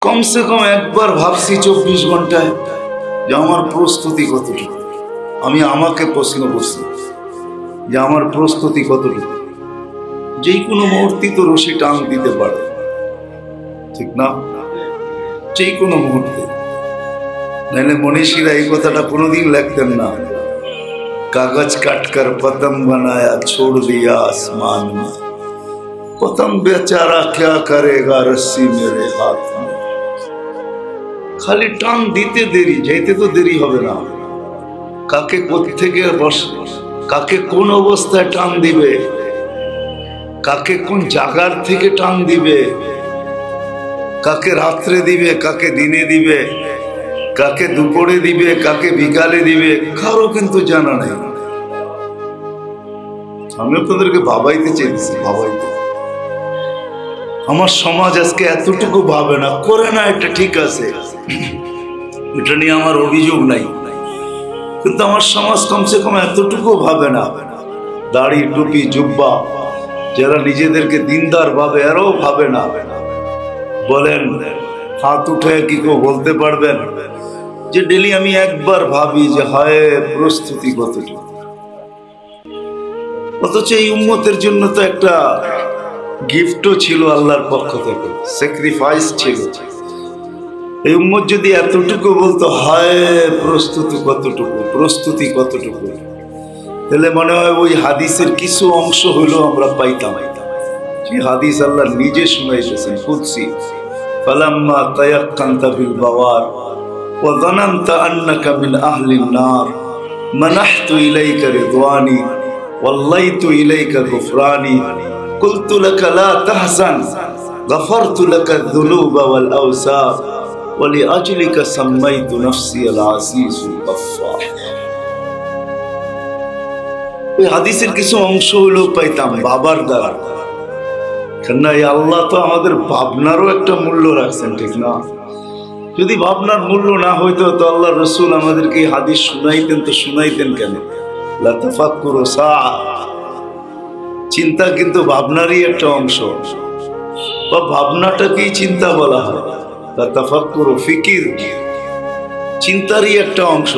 কমসে কম একবার ভাবছি 24 ঘন্টায় যে আমার প্রস্তুতি কতটুকু। আমি আমাকে প্রশ্ন করছি যে আমার প্রস্তুতি কতটুকু। যে কোনো মুহূর্তে তো রশি টান দিতে পারে, ঠিক না? যে কোনো মুহূর্তে। নাহলে মনীষীরা এই কথাটা কোনোদিন লিখতেন না, কাগজ কাটকর পতম বানায়া ছোড় দিয়া আসমান में, पतंग बेचारा क्या करेगा रस्सी मेरे हाथ में। খালি টান দিতে দেরি, যাইতে তো দেরি হবে না। কাকে কোত্থেকে কাকে কোন অবস্থায় টান দিবে, কাকে কোন জায়গার থেকে টান দিবে, কাকে রাত্রে দিবে, কাকে দিনে দিবে, কাকে দুপুরে দিবে, কাকে বিকালে দিবে, কারো কিন্তু জানা নেই। আমি আপনাদেরকে ভাবাইতে চেয়েছি, ভাবাইতে। আমার সমাজ আজকে এতটুকু ভাবে না, করে না, এটা ঠিক আছে, এটা নিয়ে আমার অভিযোগ নাই, কিন্তু আমার সমাজ কমসে কম এতটুকু ভাবে না। দাড়ি টুপি জুব্বা যারা নিজেদেরকে দিনদার ভাবে, এরাও ভাবে না। বলেন, হাত উঠে কি কেউ বলতে পারবেন যে ডেলি আমি একবার ভাবি যে হয় প্রস্তুতি কতটুকু? অথচ এই উম্মতের জন্য তো একটা গিফটও ছিল আল্লাহর পক্ষ থেকে, স্যাক্রিফাইস ছিল। এই উম্মত যদি এতটুকু বলতো হয় প্রস্তুতি কতটুকু, প্রস্তুতি কতটুকু, তাহলে মনে হয় ওই হাদিসের কিছু অংশ হইলেও আমরা পাইতাম। যে হাদিস আল্লাহ নিজে শুনাইতেছেন, কুদসি, ফালাম্মা তায়াক্কানতা বিল বাওয়ার ওয়া যানানতা আন্নাকা মিন আহলিন নার মানাহতু ইলাইকা রিদওয়ানি ওয়াল্লাইতু ইলাইকা গুফরানি কুলতু লাকা লা তাহজান গফারতু লাকা যুনুবা ওয়াল আওসার ولأجلك سميت نفسي العزيز الغفار। এই হাদিসের কিছু অংশ হইলেও পাইতাম বাবার দ্বারা। কেননা এই আল্লাহ তো আমাদের ভাবনারও একটা মূল্য রাখছেন, ঠিক না? যদি ভাবনার মূল্য না হইতো তো আল্লাহ রসুল আমাদেরকে এই হাদিস শুনাইতেন, তো শুনাইতেন কেন? লা তাফাক্কুরু সাআ, চিন্তা কিন্তু ভাবনারই একটা অংশ, বা ভাবনাটাকেই চিন্তা বলা হয়। তাফাক্কুরু ফিকির, চিন্তারই একটা অংশ,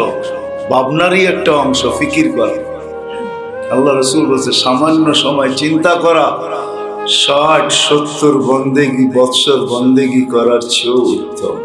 ভাবনারই একটা অংশ ফিকির করা। আল্লাহ রাসূল বলেছে সামান্য সময় চিন্তা করা 60-70 বন্দেগী বৎসর বন্দেগী করার চেয়েও উত্তম।